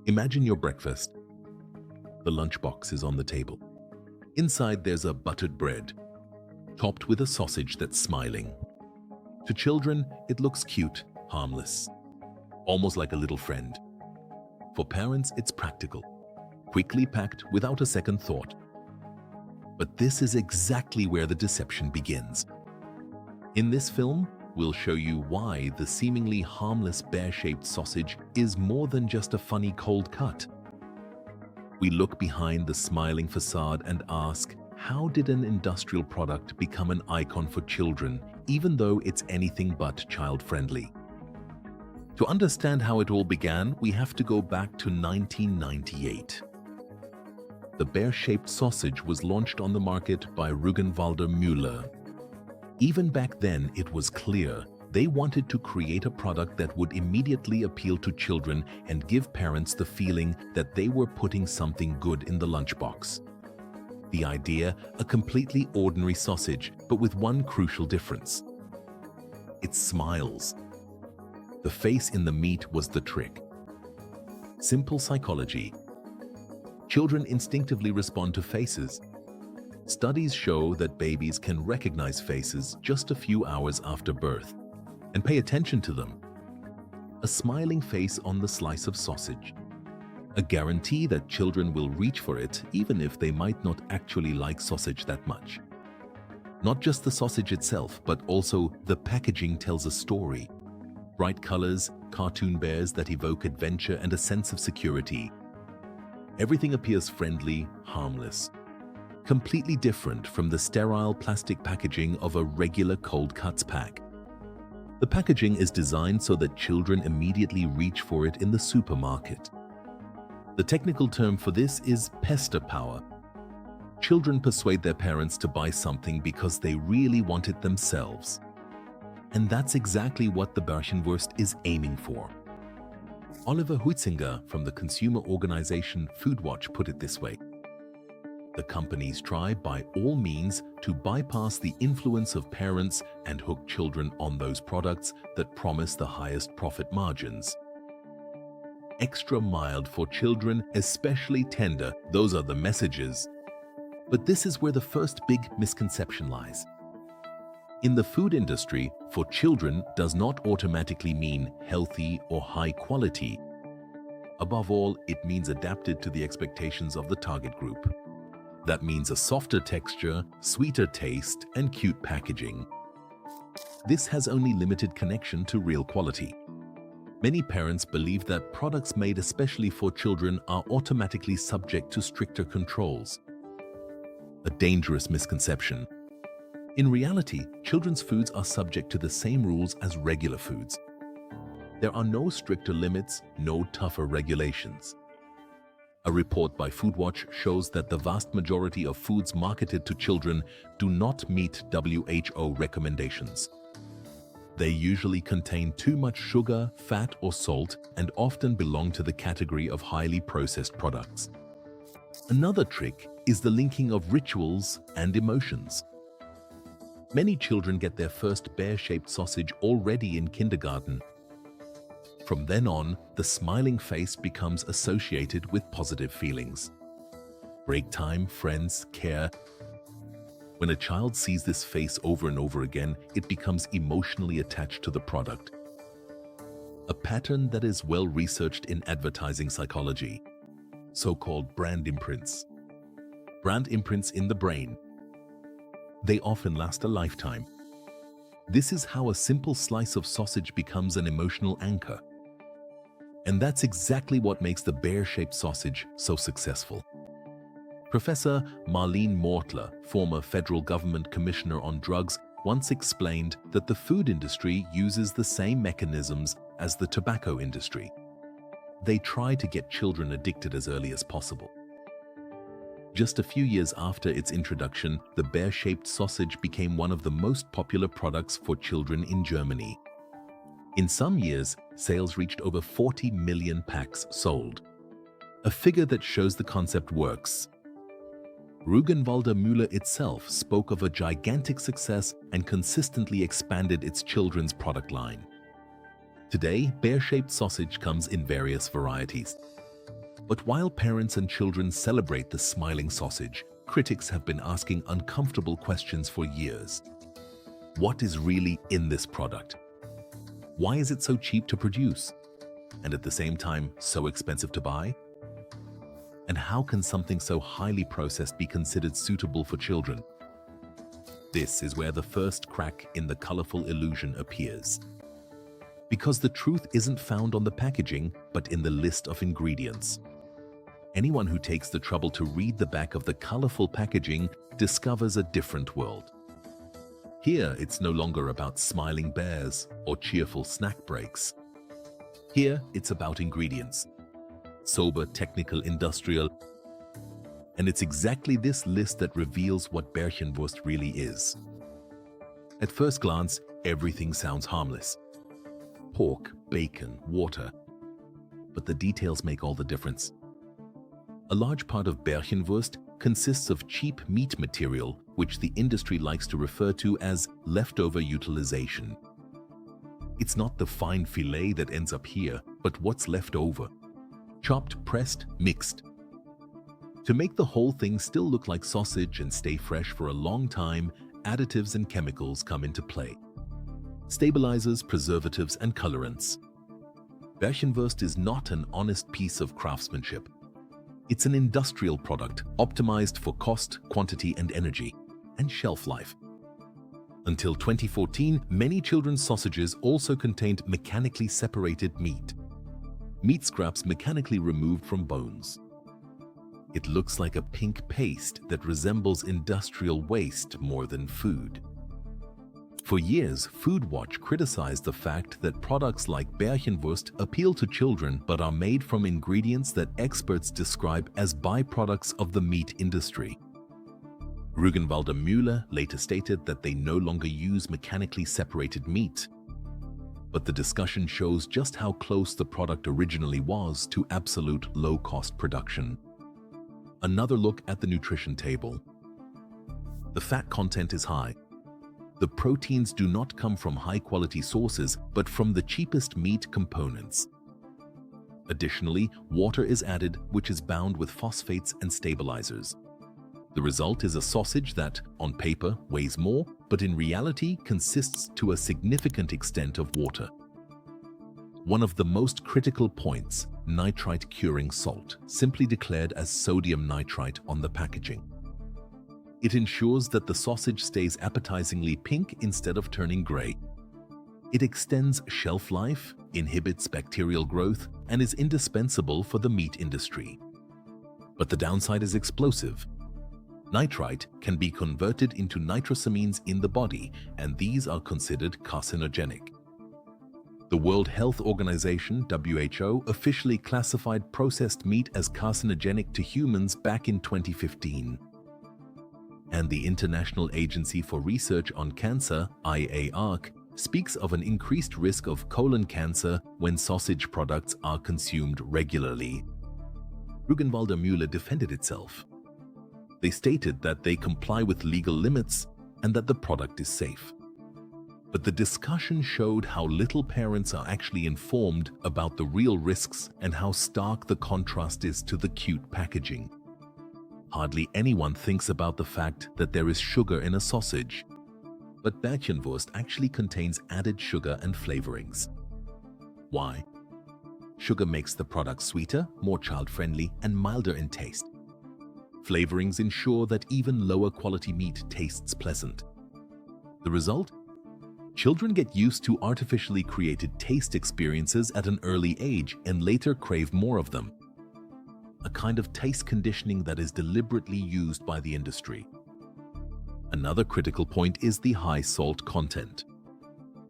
Imagine your breakfast. The lunchbox is on the table. Inside there's a buttered bread, topped with a sausage that's smiling. To children, it looks cute, harmless, almost like a little friend. For parents, it's practical, quickly packed without a second thought. But this is exactly where the deception begins. In this film, we'll show you why the seemingly harmless bear-shaped sausage is more than just a funny cold cut. We look behind the smiling facade and ask, how did an industrial product become an icon for children, even though it's anything but child-friendly? To understand how it all began, we have to go back to 1998. The bear-shaped sausage was launched on the market by Rügenwalder Müller. Even back then, it was clear they wanted to create a product that would immediately appeal to children and give parents the feeling that they were putting something good in the lunchbox. The idea, a completely ordinary sausage, but with one crucial difference. It smiles. The face in the meat was the trick. Simple psychology. Children instinctively respond to faces. Studies show that babies can recognize faces just a few hours after birth and pay attention to them. A smiling face on the slice of sausage. A guarantee that children will reach for it even if they might not actually like sausage that much. Not just the sausage itself, but also the packaging tells a story. Bright colors, cartoon bears that evoke adventure and a sense of security. Everything appears friendly, harmless. Completely different from the sterile plastic packaging of a regular cold cuts pack. The packaging is designed so that children immediately reach for it in the supermarket. The technical term for this is pester power. Children persuade their parents to buy something because they really want it themselves. And that's exactly what the Bärchenwurst is aiming for. Oliver Huitzinger from the consumer organization Foodwatch put it this way. The companies try by all means to bypass the influence of parents and hook children on those products that promise the highest profit margins. Extra mild for children, especially tender, those are the messages. But this is where the first big misconception lies. In the food industry, for children does not automatically mean healthy or high quality. Above all, it means adapted to the expectations of the target group. That means a softer texture, sweeter taste, and cute packaging. This has only limited connection to real quality. Many parents believe that products made especially for children are automatically subject to stricter controls. A dangerous misconception. In reality, children's foods are subject to the same rules as regular foods. There are no stricter limits, no tougher regulations. A report by Foodwatch shows that the vast majority of foods marketed to children do not meet WHO recommendations. They usually contain too much sugar, fat, or salt and often belong to the category of highly processed products. Another trick is the linking of rituals and emotions. Many children get their first bear-shaped sausage already in kindergarten. From then on, the smiling face becomes associated with positive feelings. Break time, friends, care. When a child sees this face over and over again, it becomes emotionally attached to the product. A pattern that is well researched in advertising psychology. So-called brand imprints. Brand imprints in the brain. They often last a lifetime. This is how a simple slice of sausage becomes an emotional anchor. And that's exactly what makes the bear-shaped sausage so successful. Professor Marlene Mortler, former federal government commissioner on drugs, once explained that the food industry uses the same mechanisms as the tobacco industry. They try to get children addicted as early as possible. Just a few years after its introduction, the bear-shaped sausage became one of the most popular products for children in Germany. In some years, sales reached over 40 million packs sold. A figure that shows the concept works. Rügenwalder Müller itself spoke of a gigantic success and consistently expanded its children's product line. Today, bear-shaped sausage comes in various varieties. But while parents and children celebrate the smiling sausage, critics have been asking uncomfortable questions for years. What is really in this product? Why is it so cheap to produce? And at the same time, so expensive to buy? And how can something so highly processed be considered suitable for children? This is where the first crack in the colorful illusion appears. Because the truth isn't found on the packaging, but in the list of ingredients. Anyone who takes the trouble to read the back of the colorful packaging discovers a different world. Here, it's no longer about smiling bears or cheerful snack breaks. Here, it's about ingredients. Sober, technical, industrial. And it's exactly this list that reveals what Bärchenwurst really is. At first glance, everything sounds harmless. Pork, bacon, water. But the details make all the difference. A large part of Bärchenwurst consists of cheap meat material, which the industry likes to refer to as leftover utilization. It's not the fine fillet that ends up here, but what's left over. Chopped, pressed, mixed. To make the whole thing still look like sausage and stay fresh for a long time, additives and chemicals come into play. Stabilizers, preservatives, and colorants. Bärchenwurst is not an honest piece of craftsmanship. It's an industrial product optimized for cost, quantity, and energy, and shelf life. Until 2014, many children's sausages also contained mechanically separated meat. Meat scraps mechanically removed from bones. It looks like a pink paste that resembles industrial waste more than food. For years, Food Watch criticized the fact that products like Bärchenwurst appeal to children but are made from ingredients that experts describe as byproducts of the meat industry. Rügenwalder Müller later stated that they no longer use mechanically separated meat. But the discussion shows just how close the product originally was to absolute low-cost production. Another look at the nutrition table. The fat content is high. The proteins do not come from high-quality sources, but from the cheapest meat components. Additionally, water is added, which is bound with phosphates and stabilizers. The result is a sausage that, on paper, weighs more, but in reality consists to a significant extent of water. One of the most critical points, nitrite curing salt, simply declared as sodium nitrite on the packaging. It ensures that the sausage stays appetizingly pink instead of turning gray. It extends shelf life, inhibits bacterial growth, and is indispensable for the meat industry. But the downside is explosive. Nitrite can be converted into nitrosamines in the body, and these are considered carcinogenic. The World Health Organization, WHO, officially classified processed meat as carcinogenic to humans back in 2015. And the International Agency for Research on Cancer, IARC, speaks of an increased risk of colon cancer when sausage products are consumed regularly. Rügenwalder Müller defended itself. They stated that they comply with legal limits and that the product is safe. But the discussion showed how little parents are actually informed about the real risks and how stark the contrast is to the cute packaging. Hardly anyone thinks about the fact that there is sugar in a sausage. But Bärchenwurst actually contains added sugar and flavorings. Why? Sugar makes the product sweeter, more child-friendly, and milder in taste. Flavorings ensure that even lower quality meat tastes pleasant. The result? Children get used to artificially created taste experiences at an early age and later crave more of them. A kind of taste conditioning that is deliberately used by the industry. Another critical point is the high salt content.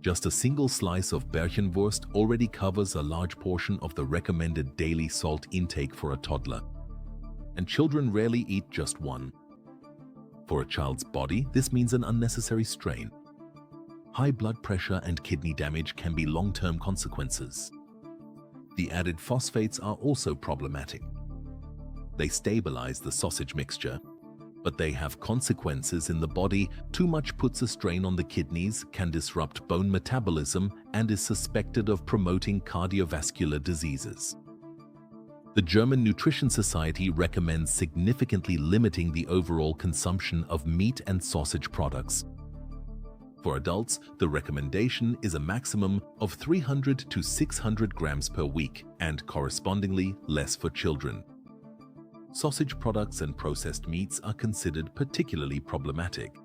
Just a single slice of Bärchenwurst already covers a large portion of the recommended daily salt intake for a toddler. And children rarely eat just one. For a child's body, this means an unnecessary strain. High blood pressure and kidney damage can be long-term consequences. The added phosphates are also problematic. They stabilize the sausage mixture, but they have consequences in the body. Too much puts a strain on the kidneys, can disrupt bone metabolism, and is suspected of promoting cardiovascular diseases. The German Nutrition Society recommends significantly limiting the overall consumption of meat and sausage products. For adults, the recommendation is a maximum of 300 to 600 grams per week, and correspondingly less for children. Sausage products and processed meats are considered particularly problematic.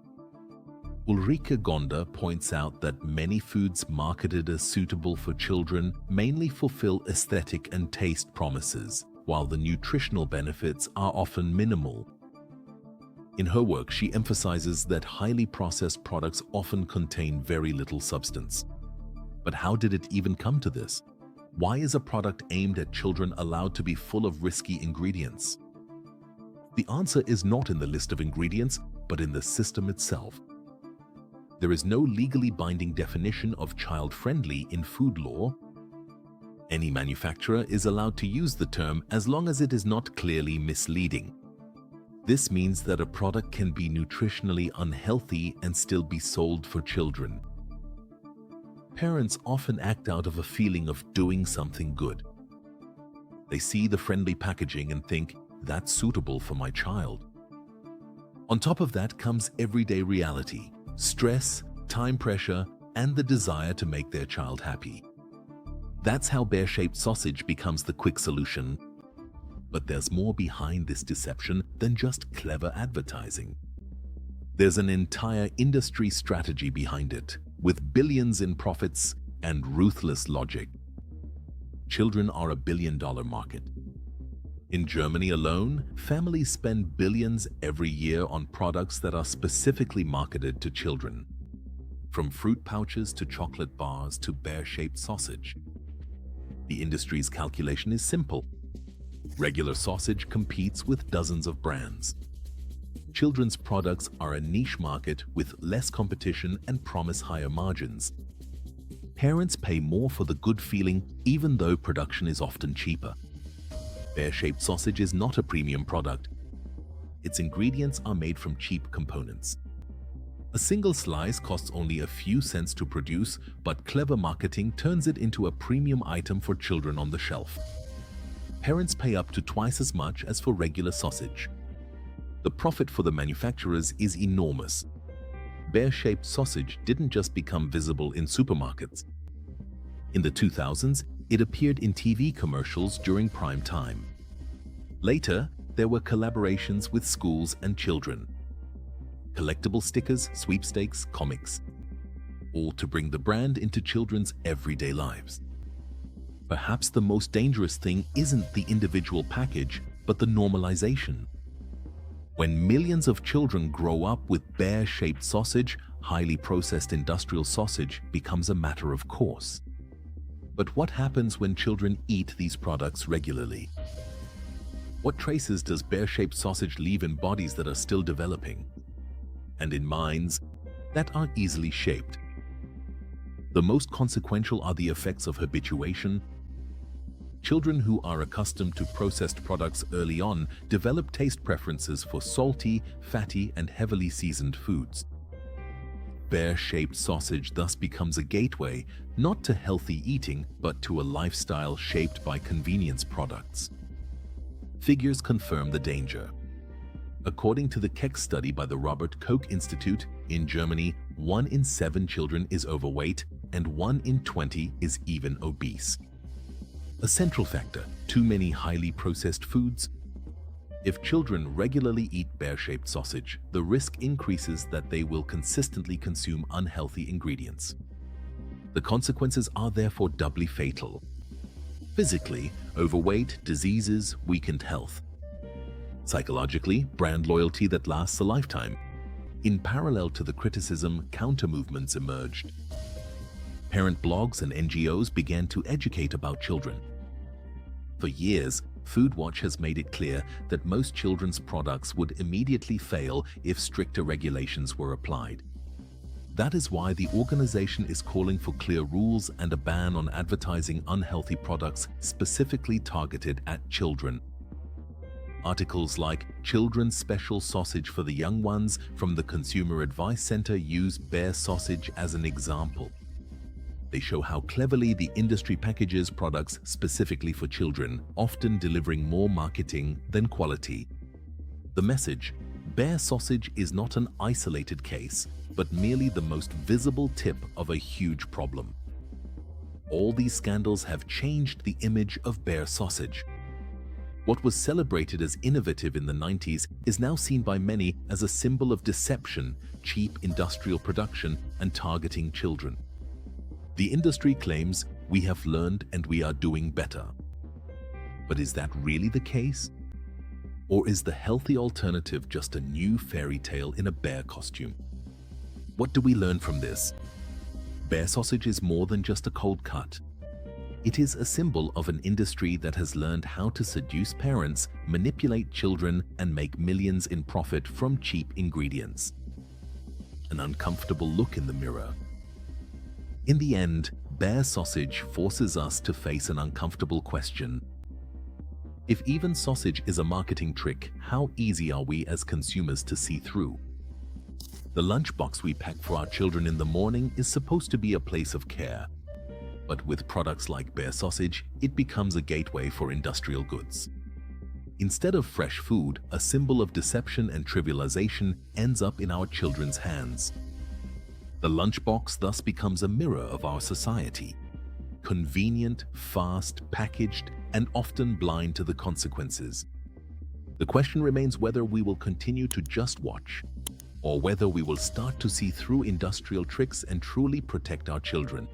Ulrike Gonder points out that many foods marketed as suitable for children mainly fulfill aesthetic and taste promises, while the nutritional benefits are often minimal. In her work, she emphasizes that highly processed products often contain very little substance. But how did it even come to this? Why is a product aimed at children allowed to be full of risky ingredients? The answer is not in the list of ingredients, but in the system itself. There is no legally binding definition of child-friendly in food law. Any manufacturer is allowed to use the term as long as it is not clearly misleading. This means that a product can be nutritionally unhealthy and still be sold for children. Parents often act out of a feeling of doing something good. They see the friendly packaging and think, that's suitable for my child. On top of that comes everyday reality, stress, time pressure, and the desire to make their child happy. That's how bear-shaped sausage becomes the quick solution. But there's more behind this deception than just clever advertising. There's an entire industry strategy behind it, with billions in profits and ruthless logic. Children are a billion-dollar market. In Germany alone, families spend billions every year on products that are specifically marketed to children. From fruit pouches to chocolate bars to bear-shaped sausage. The industry's calculation is simple. Regular sausage competes with dozens of brands. Children's products are a niche market with less competition and promise higher margins. Parents pay more for the good feeling even though production is often cheaper. Bear-shaped sausage is not a premium product. Its ingredients are made from cheap components. A single slice costs only a few cents to produce, but clever marketing turns it into a premium item for children on the shelf. Parents pay up to twice as much as for regular sausage. The profit for the manufacturers is enormous. Bear-shaped sausage didn't just become visible in supermarkets. In the 2000s, it appeared in TV commercials during prime time. Later, there were collaborations with schools and children. Collectible stickers, sweepstakes, comics, all to bring the brand into children's everyday lives. Perhaps the most dangerous thing isn't the individual package, but the normalization. When millions of children grow up with bear-shaped sausage, highly processed industrial sausage becomes a matter of course. But what happens when children eat these products regularly? What traces does bear-shaped sausage leave in bodies that are still developing? And in minds that are easily shaped? The most consequential are the effects of habituation. Children who are accustomed to processed products early on develop taste preferences for salty, fatty, and heavily seasoned foods. Bear-shaped sausage thus becomes a gateway not to healthy eating, but to a lifestyle shaped by convenience products. Figures confirm the danger. According to the Keck study by the Robert Koch Institute, in Germany, 1 in 7 children is overweight and 1 in 20 is even obese. A central factor, too many highly processed foods. If children regularly eat bear-shaped sausage, the risk increases that they will consistently consume unhealthy ingredients. The consequences are therefore doubly fatal. Physically, overweight, diseases, weakened health. Psychologically, brand loyalty that lasts a lifetime. In parallel to the criticism, counter-movements emerged. Parent blogs and NGOs began to educate about children. For years, Food Watch has made it clear that most children's products would immediately fail if stricter regulations were applied. That is why the organization is calling for clear rules and a ban on advertising unhealthy products specifically targeted at children. Articles like "Children's Special Sausage for the Young Ones" from the Consumer Advice Center use bear sausage as an example. They show how cleverly the industry packages products specifically for children, often delivering more marketing than quality. The message: bear sausage is not an isolated case, but merely the most visible tip of a huge problem. All these scandals have changed the image of bear sausage. What was celebrated as innovative in the 90s is now seen by many as a symbol of deception, cheap industrial production, and targeting children. The industry claims, "We have learned and we are doing better." But is that really the case? Or is the healthy alternative just a new fairy tale in a bear costume? What do we learn from this? Bear sausage is more than just a cold cut. It is a symbol of an industry that has learned how to seduce parents, manipulate children, and make millions in profit from cheap ingredients. An uncomfortable look in the mirror. In the end, bear sausage forces us to face an uncomfortable question. If even sausage is a marketing trick, how easy are we as consumers to see through? The lunchbox we pack for our children in the morning is supposed to be a place of care. But with products like bear sausage, it becomes a gateway for industrial goods. Instead of fresh food, a symbol of deception and trivialization ends up in our children's hands. The lunchbox thus becomes a mirror of our society. Convenient, fast, packaged, and often blind to the consequences. The question remains whether we will continue to just watch, or whether we will start to see through industrial tricks and truly protect our children.